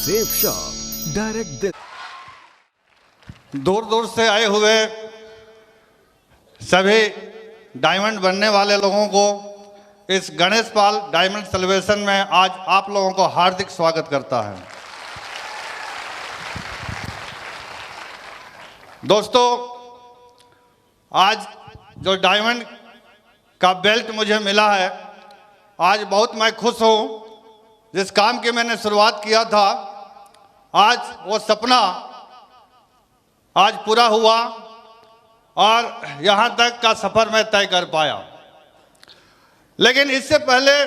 Safe shop direct दूर दूर से आए हुए सभी डायमंड बनने वाले लोगों को इस गणेश पाल डायमंड सेलिब्रेशन में आज आप लोगों को हार्दिक स्वागत करता है। दोस्तों, आज जो डायमंड का बेल्ट मुझे मिला है, आज बहुत मैं खुश हूँ। जिस काम की मैंने शुरुआत किया था, आज वो सपना आज पूरा हुआ और यहाँ तक का सफ़र मैं तय कर पाया। लेकिन इससे पहले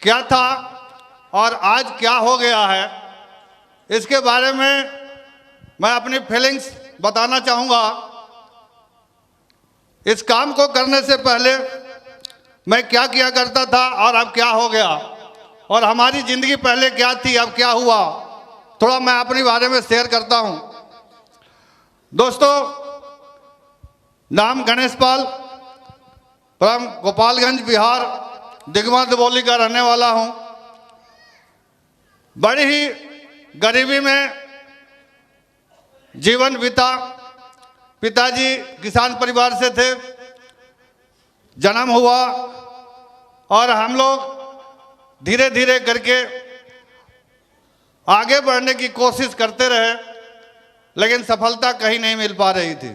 क्या था और आज क्या हो गया है, इसके बारे में मैं अपनी फीलिंग्स बताना चाहूँगा। इस काम को करने से पहले मैं क्या किया करता था और अब क्या हो गया, और हमारी ज़िंदगी पहले क्या थी अब क्या हुआ, थोड़ा मैं अपने बारे में शेयर करता हूँ। दोस्तों, नाम गणेश पाल, फ्रॉम गोपालगंज बिहार, दिगवा दबोली का रहने वाला हूँ। बड़ी ही गरीबी में जीवन बीता। पिताजी किसान परिवार से थे, जन्म हुआ और हम लोग धीरे धीरे करके आगे बढ़ने की कोशिश करते रहे, लेकिन सफलता कहीं नहीं मिल पा रही थी।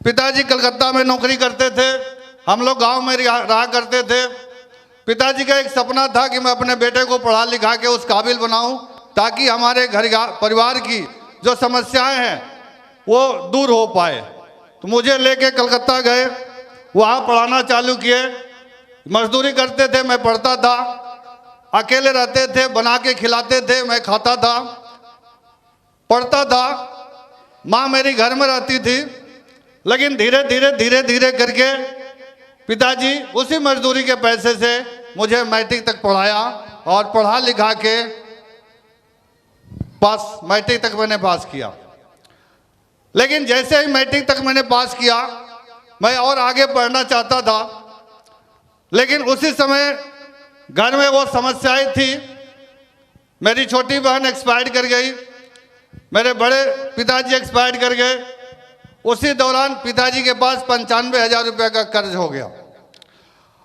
पिताजी कलकत्ता में नौकरी करते थे, हम लोग गांव में रहा करते थे। पिताजी का एक सपना था कि मैं अपने बेटे को पढ़ा लिखा के उस काबिल बनाऊं ताकि हमारे घर परिवार की जो समस्याएं हैं वो दूर हो पाए। तो मुझे लेके कलकत्ता गए, वहाँ पढ़ाना चालू किए। मजदूरी करते थे, मैं पढ़ता था। अकेले रहते थे, बना के खिलाते थे, मैं खाता था, पढ़ता था। माँ मेरी घर में रहती थी। लेकिन धीरे धीरे करके पिताजी उसी मजदूरी के पैसे से मुझे मैट्रिक तक पढ़ाया और पढ़ा लिखा के मैट्रिक तक मैंने पास किया। लेकिन जैसे ही मैट्रिक तक मैंने पास किया, मैं और आगे पढ़ना चाहता था। लेकिन उसी समय घर में वो समस्याएं थी। मेरी छोटी बहन एक्सपायर कर गई, मेरे बड़े पिताजी एक्सपायर कर गए। उसी दौरान पिताजी के पास 95,000 रुपये का कर्ज हो गया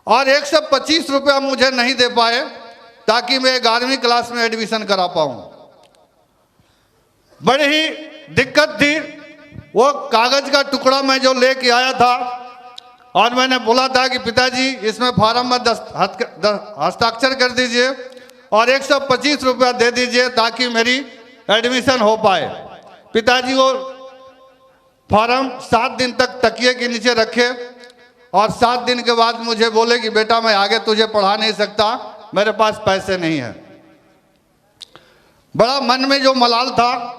और 125 रुपया मुझे नहीं दे पाए ताकि मैं 11वीं क्लास में एडमिशन करा पाऊँ। बड़ी ही दिक्कत थी। वो कागज का टुकड़ा मैं जो लेके आया था और मैंने बोला था कि पिताजी इसमें फार्म में हस्ताक्षर कर दीजिए और 125 रुपया दे दीजिए ताकि मेरी एडमिशन हो पाए। पिताजी को फार्म 7 दिन तक तकिए के नीचे रखे और 7 दिन के बाद मुझे बोले कि बेटा मैं आगे तुझे पढ़ा नहीं सकता, मेरे पास पैसे नहीं है। बड़ा मन में जो मलाल था,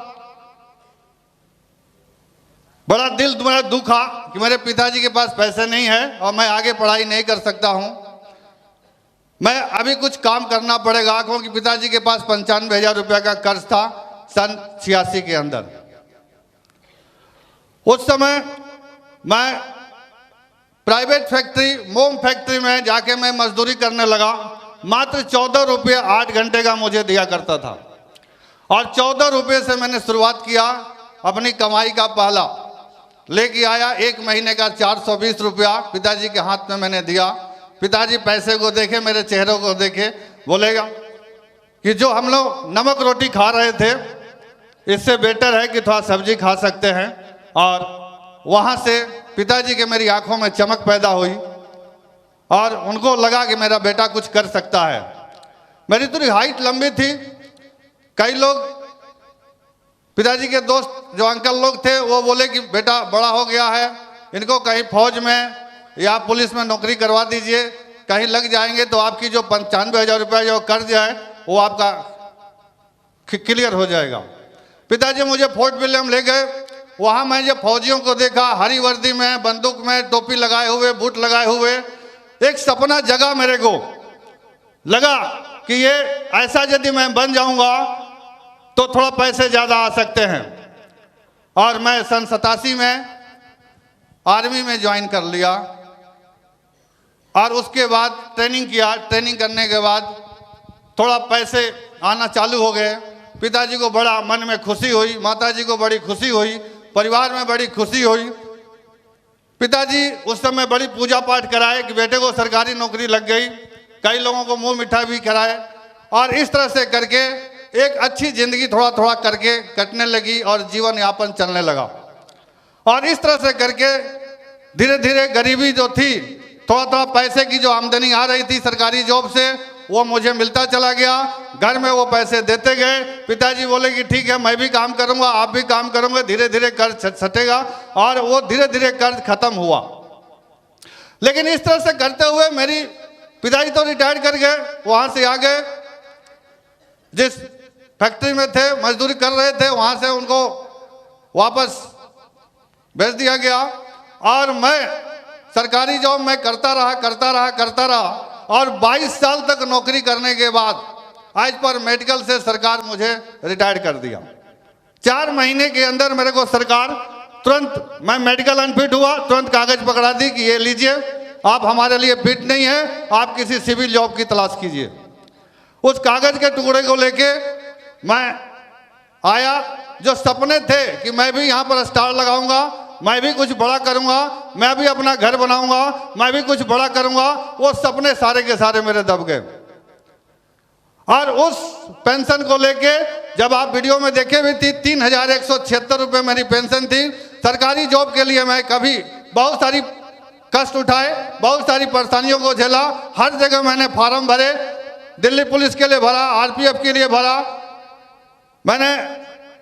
बड़ा दिल मेरा दुखा कि मेरे पिताजी के पास पैसे नहीं है और मैं आगे पढ़ाई नहीं कर सकता हूं। मैं अभी कुछ काम करना पड़ेगा क्योंकि पिताजी के पास 95,000 रुपये का कर्ज था सन 86 के अंदर। उस समय मैं प्राइवेट फैक्ट्री, मोम फैक्ट्री में जाके मैं मजदूरी करने लगा। मात्र 14 रुपये 8 घंटे का मुझे दिया करता था और 14 रुपये से मैंने शुरुआत किया। अपनी कमाई का पहला लेके आया, 1 महीने का 420 रुपया पिताजी के हाथ में मैंने दिया। पिताजी पैसे को देखे, मेरे चेहरे को देखे, बोलेगा कि जो हम लोग नमक रोटी खा रहे थे इससे बेटर है कि थोड़ा सब्जी खा सकते हैं। और वहाँ से पिताजी के मेरी आंखों में चमक पैदा हुई और उनको लगा कि मेरा बेटा कुछ कर सकता है। मेरी थोड़ी हाइट लंबी थी। कई लोग पिताजी के दोस्त जो अंकल लोग थे वो बोले कि बेटा बड़ा हो गया है, इनको कहीं फौज में या पुलिस में नौकरी करवा दीजिए, कहीं लग जाएंगे तो आपकी जो 95,000 रुपये जो कर्ज है वो आपका क्लियर हो जाएगा। पिताजी मुझे फोर्ट विलियम ले गए। वहाँ मैं जब फौजियों को देखा, हरी वर्दी में, बंदूक में, टोपी लगाए हुए, बूट लगाए हुए, एक सपना जगा मेरे को। लगा कि ये ऐसा यदि मैं बन जाऊँगा तो थोड़ा पैसे ज़्यादा आ सकते हैं। और मैं सन 87 में आर्मी में ज्वाइन कर लिया और उसके बाद ट्रेनिंग किया। ट्रेनिंग करने के बाद थोड़ा पैसे आना चालू हो गए। पिताजी को बड़ा मन में खुशी हुई, माताजी को बड़ी खुशी हुई, परिवार में बड़ी खुशी हुई। पिताजी उस समय बड़ी पूजा पाठ कराए कि बेटे को सरकारी नौकरी लग गई, कई लोगों को मुंह मिठाई भी कराए, और इस तरह से करके एक अच्छी जिंदगी थोड़ा थोड़ा करके कटने लगी और जीवन यापन चलने लगा। और इस तरह से करके धीरे धीरे गरीबी जो थी, थोड़ा थोड़ा पैसे की जो आमदनी आ रही थी सरकारी जॉब से, वो मुझे मिलता चला गया। घर में वो पैसे देते गए। पिताजी बोले कि ठीक है, मैं भी काम करूंगा, आप भी काम करोगे, धीरे धीरे कर्ज छटेगा, और वो धीरे धीरे कर्ज खत्म हुआ। लेकिन इस तरह से करते हुए मेरी पिताजी तो रिटायर कर गए, वहां से आ गए। जिस फैक्ट्री में थे, मजदूरी कर रहे थे, वहां से उनको वापस भेज दिया गया। और मैं सरकारी जॉब में करता रहा, और 22 साल तक नौकरी करने के बाद आज पर मेडिकल से सरकार मुझे रिटायर कर दिया। 4 महीने के अंदर मेरे को सरकार तुरंत, मैं मेडिकल अनफिट हुआ, तुरंत कागज पकड़ा दी कि ये लीजिए, आप हमारे लिए फिट नहीं है, आप किसी सिविल जॉब की तलाश कीजिए। उस कागज के टुकड़े को लेके मैं आया। जो सपने थे कि मैं भी यहाँ पर स्टार लगाऊंगा, मैं भी कुछ बड़ा करूंगा, मैं भी अपना घर बनाऊंगा, मैं भी कुछ बड़ा करूंगा, वो सपने सारे के सारे मेरे दब गए। और उस पेंशन को लेके जब आप वीडियो में देखे भी थी, 3176 रुपये मेरी पेंशन थी। सरकारी जॉब के लिए मैं कभी बहुत सारी कष्ट उठाए, बहुत सारी परेशानियों को झेला। हर जगह मैंने फार्म भरे, दिल्ली पुलिस के लिए भरा, आरपीएफ के लिए भरा, मैंने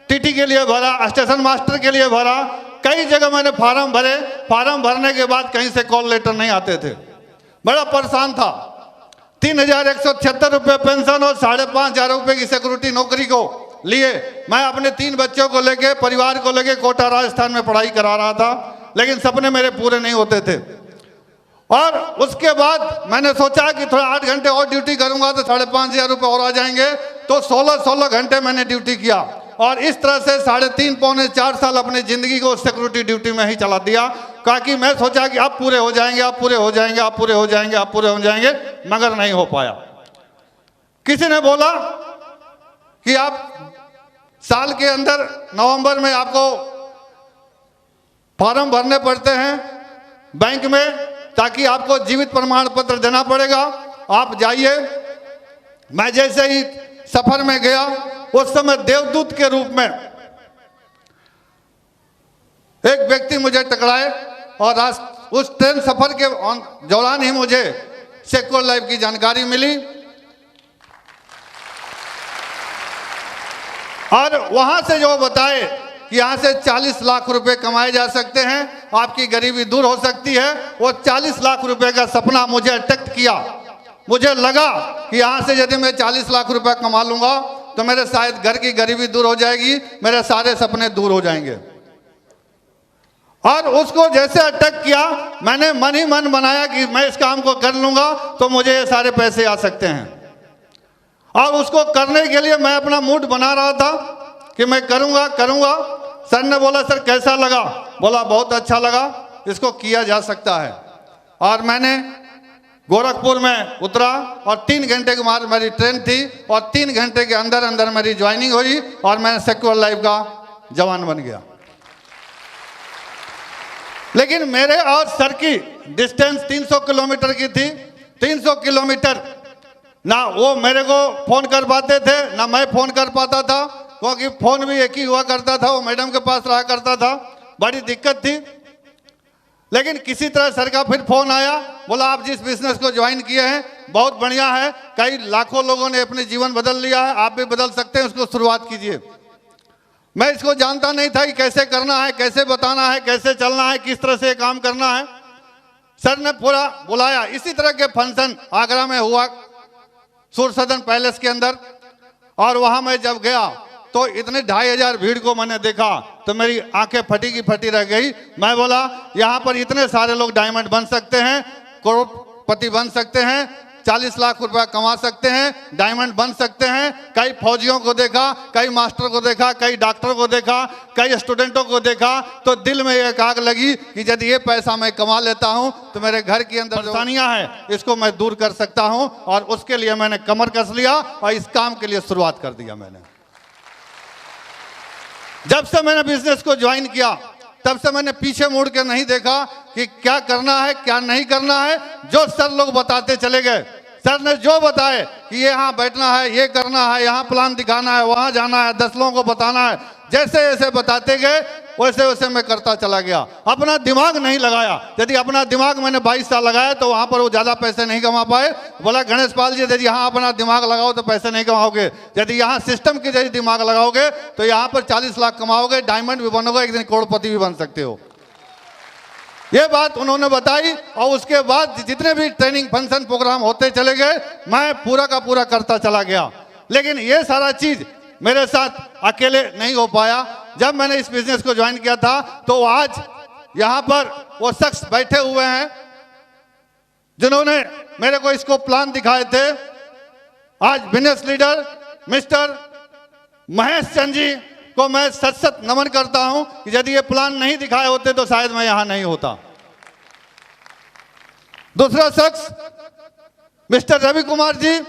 टीटी के लिए भरा, स्टेशन मास्टर के लिए भरा, कई जगह मैंने फार्म भरे। फार्म भरने के बाद कहीं से कॉल लेटर नहीं आते थे, बड़ा परेशान था। 3176 रुपये पेंशन और 5,500 रुपये की सिक्योरिटी नौकरी को लिए मैं अपने 3 बच्चों को लेके, परिवार को लेके कोटा राजस्थान में पढ़ाई करा रहा था, लेकिन सपने मेरे पूरे नहीं होते थे। और उसके बाद मैंने सोचा कि थोड़ा 8 घंटे और ड्यूटी करूंगा तो 5,500 रुपये और आ जाएंगे। तो 16 घंटे मैंने ड्यूटी किया, और इस तरह से 3.5 पौने 4 साल अपनी जिंदगी को सिक्योरिटी ड्यूटी में ही चला दिया। ताकि मैं सोचा कि अब पूरे हो जाएंगे, अब पूरे हो जाएंगे, अब पूरे हो जाएंगे, अब पूरे हो जाएंगे, मगर नहीं हो पाया। किसी ने बोला कि आप साल के अंदर नवंबर में आपको फॉर्म भरने पड़ते हैं बैंक में, ताकि आपको जीवित प्रमाण पत्र देना पड़ेगा, आप जाइए। मैं जैसे ही सफर में गया, उस समय देवदूत के रूप में एक व्यक्ति मुझे टकराए, और उस ट्रेन सफर के दौरान ही मुझे सेक्योर लाइफ की जानकारी मिली। और वहां से जो बताए कि यहाँ से 40 लाख रुपए कमाए जा सकते हैं, आपकी गरीबी दूर हो सकती है, वो 40 लाख रुपए का सपना मुझे अट्रैक्ट किया। मुझे लगा कि यहाँ से यदि मैं 40 लाख रुपए कमा लूंगा तो मेरे शायद घर की गरीबी दूर हो जाएगी, मेरे सारे सपने दूर हो जाएंगे। और उसको जैसे अटैक किया, मैंने मन ही मन बनाया कि मैं इस काम को कर लूंगा तो मुझे ये सारे पैसे आ सकते हैं। और उसको करने के लिए मैं अपना मूड बना रहा था कि मैं करूंगा करूंगा। सर ने बोला सर कैसा लगा? बोला बहुत अच्छा लगा, इसको किया जा सकता है। और मैंने गोरखपुर में उतरा और 3 घंटे के बाद मेरी ट्रेन थी, और 3 घंटे के अंदर अंदर मेरी ज्वाइनिंग हुई और मैं सिक्योर लाइफ का जवान बन गया। लेकिन मेरे और सर की डिस्टेंस 300 किलोमीटर की थी। 300 किलोमीटर ना वो मेरे को फोन कर पाते थे ना मैं फोन कर पाता था, क्योंकि फोन भी एक ही हुआ करता था, वो मैडम के पास रहा करता था, बड़ी दिक्कत थी। लेकिन किसी तरह सर का फिर फोन आया, बोला आप जिस बिजनेस को ज्वाइन किए हैं बहुत बढ़िया है, कई लाखों लोगों ने अपने जीवन बदल लिया है, आप भी बदल सकते हैं, उसको शुरुआत कीजिए। मैं इसको जानता नहीं था कि कैसे करना है, कैसे बताना है, कैसे चलना है, किस तरह से काम करना है। सर ने पूरा बुलाया। इसी तरह के फंक्शन आगरा में हुआ सूर सदन पैलेस के अंदर, और वहां मैं जब गया तो इतने 2,500 भीड़ को मैंने देखा तो मेरी आंखें फटी की फटी रह गई। मैं बोला यहाँ पर इतने सारे लोग डायमंड बन सकते हैं, करोड़पति बन सकते हैं, 40 लाख रुपया कमा सकते हैं, डायमंड बन सकते हैं। कई फौजियों को देखा, कई मास्टर को देखा, कई डॉक्टर को देखा, कई स्टूडेंटों को देखा, तो दिल में एक आग लगी कि यदि ये पैसा मैं कमा लेता हूं तो मेरे घर के अंदर परेशानियां हैं इसको मैं दूर कर सकता हूं। और उसके लिए मैंने कमर कस लिया और इस काम के लिए शुरुआत कर दिया। मैंने जब से मैंने बिजनेस को ज्वाइन किया तब से मैंने पीछे मुड़ के नहीं देखा कि क्या करना है क्या नहीं करना है। जो सर लोग बताते चले गए, सर ने जो बताए कि ये यहाँ बैठना है, ये करना है, यहाँ प्लान दिखाना है, वहाँ जाना है, 10 लोगों को बताना है, जैसे जैसे बताते गए वैसे वैसे मैं करता चला गया। अपना दिमाग नहीं लगाया। यदि अपना दिमाग मैंने 22 साल लगाया तो वहाँ पर वो ज़्यादा पैसे नहीं कमा पाए। बोला गणेश पाल जी यदि यहाँ अपना दिमाग लगाओ तो पैसे नहीं कमाओगे, यदि यहाँ सिस्टम के जरिए दिमाग लगाओगे तो यहाँ पर 40 लाख कमाओगे, डायमंड भी बनोगे, एक दिन करोड़पति भी बन सकते हो। ये बात उन्होंने बताई और उसके बाद जितने भी ट्रेनिंग फंक्शन प्रोग्राम होते चले गए मैं पूरा का पूरा करता चला गया। लेकिन ये सारा चीज मेरे साथ अकेले नहीं हो पाया। जब मैंने इस बिजनेस को ज्वाइन किया था तो आज यहाँ पर वो शख्स बैठे हुए हैं जिन्होंने मेरे को इसको प्लान दिखाए थे। आज business leader mister Mahesh Chand ji को मैं सत सत नमन करता हूं कि यदि ये प्लान नहीं दिखाए होते तो शायद मैं यहां नहीं होता। दूसरा शख्स मिस्टर रवि कुमार जी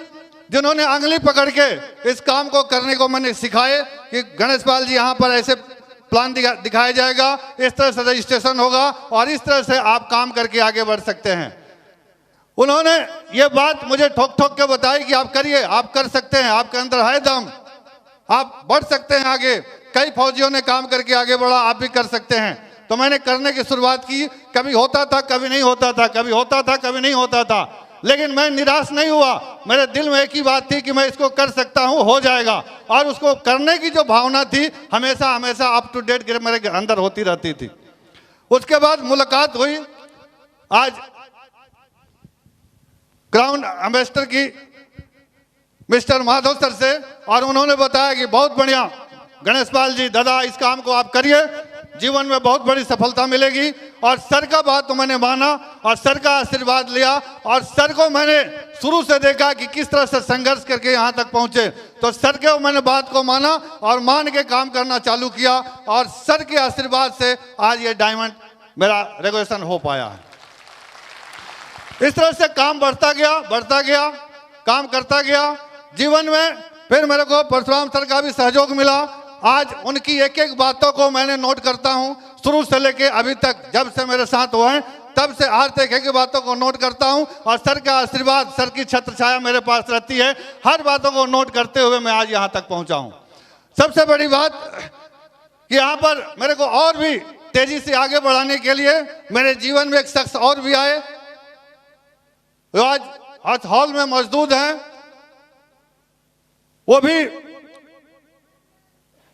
जिन्होंने अंगली पकड़ के इस काम को करने को मैंने सिखाए कि गणेश पाल जी यहाँ पर ऐसे प्लान दिखाया जाएगा, इस तरह से रजिस्ट्रेशन होगा और इस तरह से आप काम करके आगे बढ़ सकते हैं। उन्होंने ये बात मुझे ठोक ठोक के बताई कि आप करिए, आप कर सकते हैं, आपके अंदर है दम, आप बढ़ सकते हैं आगे। कई फौजियों ने काम करके आगे बढ़ा, आप भी कर सकते हैं। तो मैंने करने की शुरुआत की। कभी होता था, कभी नहीं होता था, कभी होता था, कभी नहीं होता था, लेकिन मैं निराश नहीं हुआ। मेरे दिल में एक ही बात थी कि मैं इसको कर सकता हूं, हो जाएगा। और उसको करने की जो भावना थी हमेशा हमेशा अप टू डेट मेरे अंदर होती रहती थी। उसके बाद मुलाकात हुई आज ग्राउंड एम्बेसडर की मिस्टर माधव सर से, और उन्होंने बताया कि बहुत बढ़िया गणेश पाल जी दादा इस काम को आप करिए, जीवन में बहुत बड़ी सफलता मिलेगी। और सर का बात तो मैंने माना और सर का आशीर्वाद लिया और सर को मैंने शुरू से देखा कि किस तरह से संघर्ष करके यहाँ तक पहुँचे। तो सर के मैंने बात को माना और मान के काम करना चालू किया और सर के आशीर्वाद से आज ये डायमंड मेरा रेगुलेशन हो पाया है। इस तरह से काम बढ़ता गया, काम करता गया जीवन में। फिर मेरे को परशुराम सर का भी सहयोग मिला। आज उनकी एक एक बातों को मैंने नोट करता हूं, शुरू से लेके अभी तक जब से मेरे साथ हुए हैं तब से आज तक एक एक बातों को नोट करता हूं और सर का आशीर्वाद, सर की छत्र छाया मेरे पास रहती है। हर बातों को नोट करते हुए मैं आज यहां तक पहुंचा हूं। सबसे बड़ी बात कि यहाँ पर मेरे को और भी तेजी से आगे बढ़ाने के लिए मेरे जीवन में एक शख्स और भी आए, जो आज हॉल में मौजूद हैं। वो भी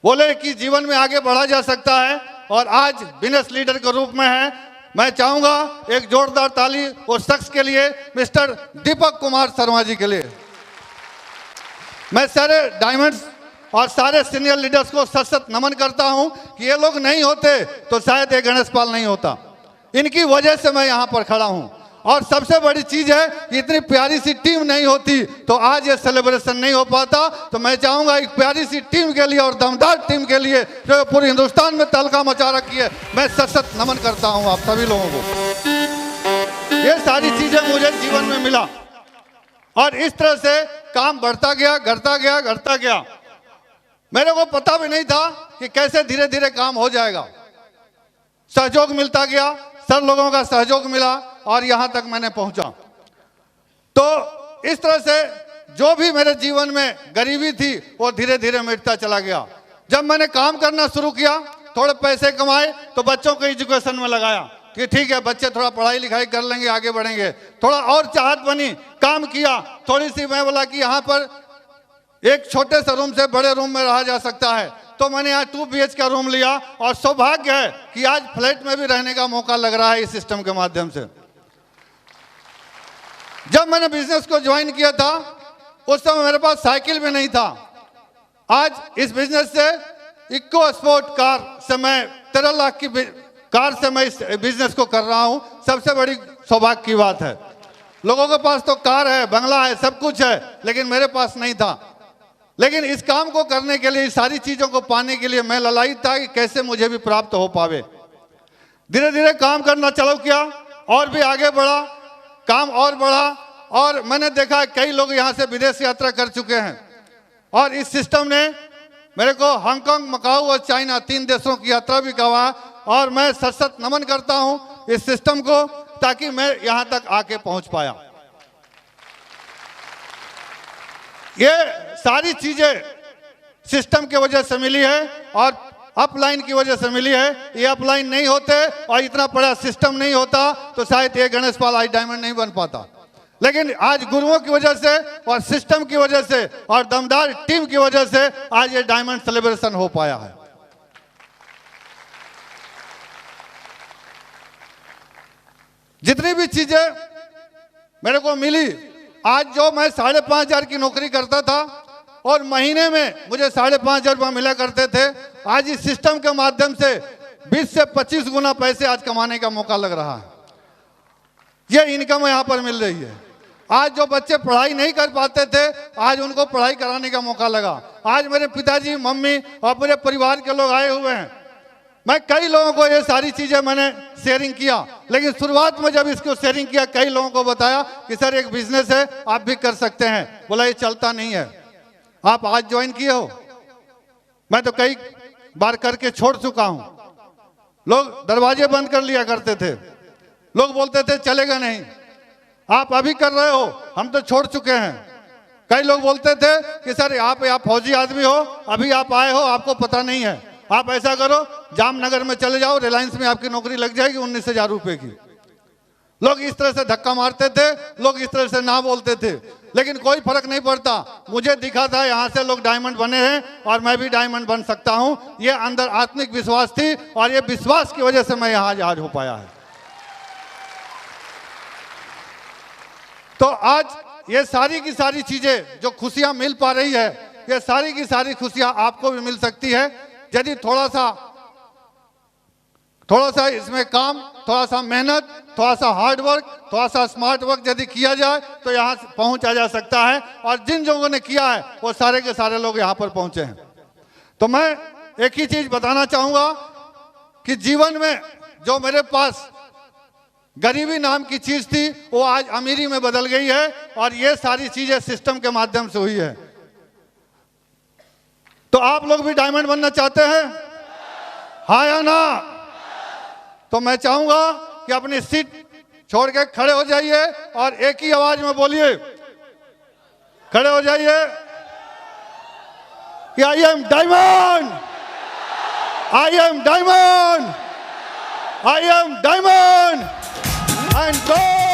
बोले कि जीवन में आगे बढ़ा जा सकता है और आज बिजनेस लीडर के रूप में है। मैं चाहूंगा एक जोरदार ताली उस शख्स के लिए, मिस्टर दीपक कुमार शर्मा जी के लिए। मैं सारे डायमंड्स और सारे सीनियर लीडर्स को सत सत नमन करता हूं कि ये लोग नहीं होते तो शायद ये गणेश पाल नहीं होता। इनकी वजह से मैं यहां पर खड़ा हूं। और सबसे बड़ी चीज है कि इतनी प्यारी सी टीम नहीं होती तो आज ये सेलिब्रेशन नहीं हो पाता। तो मैं चाहूंगा एक प्यारी सी टीम के लिए और दमदार टीम के लिए जो पूरे हिंदुस्तान में तहलका मचा रखी है, मैं सत सत नमन करता हूं आप सभी लोगों को। ये सारी चीजें मुझे जीवन में मिला और इस तरह से काम बढ़ता गया। मेरे को पता भी नहीं था कि कैसे धीरे धीरे काम हो जाएगा। सहयोग मिलता गया, सब लोगों का सहयोग मिला और यहां तक मैंने पहुंचा। तो इस तरह से जो भी मेरे जीवन में गरीबी थी वो धीरे धीरे मिटता चला गया। जब मैंने काम करना शुरू किया, थोड़े पैसे कमाए तो बच्चों को एजुकेशन में लगाया कि ठीक है बच्चे थोड़ा पढ़ाई लिखाई कर लेंगे, आगे बढ़ेंगे। थोड़ा और चाहत बनी, काम किया थोड़ी सी। मैं बोला कि यहाँ पर एक छोटे से रूम से बड़े रूम में रहा जा सकता है, तो मैंने यहाँ 2 BH का रूम लिया और सौभाग्य है कि आज फ्लैट में भी रहने का मौका लग रहा है इस सिस्टम के माध्यम से। जब मैंने बिजनेस को ज्वाइन किया था उस समय मेरे पास साइकिल भी नहीं था। आज इस बिजनेस से इको स्पोर्ट कार से मैं 13 लाख की कार से मैं इस बिजनेस को कर रहा हूं। सबसे बड़ी सौभाग्य की बात है। लोगों के पास तो कार है, बंगला है, सब कुछ है, लेकिन मेरे पास नहीं था। लेकिन इस काम को करने के लिए, इस सारी चीजों को पाने के लिए मैं ललायित था कि कैसे मुझे भी प्राप्त हो पावे। धीरे धीरे काम करना चालू किया और भी आगे बढ़ा, काम और बढ़ा, और मैंने देखा कई लोग यहाँ से विदेश यात्रा कर चुके हैं, और इस सिस्टम ने मेरे को हांगकांग, मकाऊ और चाइना 3 देशों की यात्रा भी करवाया, और मैं सशक्त नमन करता हूँ इस सिस्टम को, ताकि मैं यहाँ तक आके पहुँच पाया। ये सारी चीजें सिस्टम की वजह से मिली है और अपलाइन की वजह से मिली है। ये अपलाइन नहीं होते और इतना बड़ा सिस्टम नहीं होता तो शायद ये गणेश पाल आज डायमंड नहीं बन पाता। लेकिन आज गुरुओं की वजह से और सिस्टम की वजह से और दमदार टीम की वजह से आज ये डायमंड सेलिब्रेशन हो पाया है। जितनी भी चीजें मेरे को मिली, आज जो मैं 5,500 की नौकरी करता था और महीने में मुझे 5,500 रुपये मिला करते थे, आज इस सिस्टम के माध्यम से 20 से 25 गुना पैसे आज कमाने का मौका लग रहा है। ये इनकम यहाँ पर मिल रही है। आज जो बच्चे पढ़ाई नहीं कर पाते थे, आज उनको पढ़ाई कराने का मौका लगा। आज मेरे पिताजी, मम्मी और पूरे परिवार के लोग आए हुए हैं। मैं कई लोगों को ये सारी चीजें मैंने शेयरिंग किया, लेकिन शुरुआत में जब इसको शेयरिंग किया, कई लोगों को बताया कि सर एक बिजनेस है, आप भी कर सकते हैं। बोला ये चलता नहीं है, आप आज ज्वाइन किए हो, मैं तो कई बार करके छोड़ चुका हूं। लोग दरवाजे बंद कर लिया करते थे, लोग बोलते थे चलेगा नहीं, आप अभी कर रहे हो, हम तो छोड़ चुके हैं। कई लोग बोलते थे कि सर आप फौजी आदमी हो, अभी आप आए हो, आपको पता नहीं है, आप ऐसा करो जामनगर में चले जाओ, रिलायंस में आपकी नौकरी लग जाएगी 19,000 रुपए की। लोग इस तरह से धक्का मारते थे, लोग इस तरह से ना बोलते थे, लेकिन कोई फर्क नहीं पड़ता। मुझे दिखा था यहाँ से लोग डायमंड बने हैं और मैं भी डायमंड बन सकता हूँ। ये अंदर आत्मिक विश्वास थी और ये विश्वास की वजह से मैं यहाँ आज हो पाया है। तो आज ये सारी की सारी चीजें जो खुशियां मिल पा रही है, ये सारी की सारी खुशियां आपको भी मिल सकती है यदि थोड़ा सा इसमें काम, थोड़ा सा मेहनत, थोड़ा सा हार्ड वर्क, थोड़ा सा स्मार्ट वर्क यदि किया जाए तो यहाँ पहुंचा जा सकता है। और जिन लोगों ने किया है वो सारे के सारे लोग यहाँ पर पहुंचे हैं। तो मैं एक ही चीज बताना चाहूंगा कि जीवन में जो मेरे पास गरीबी नाम की चीज थी वो आज अमीरी में बदल गई है, और ये सारी चीजें सिस्टम के माध्यम से हुई है। तो आप लोग भी डायमंड बनना चाहते हैं, हाँ या ना? तो मैं चाहूंगा कि अपनी सीट छोड़ के खड़े हो जाइए और एक ही आवाज में बोलिए, खड़े हो जाइए कि I am diamond, I am diamond, I am diamond and go.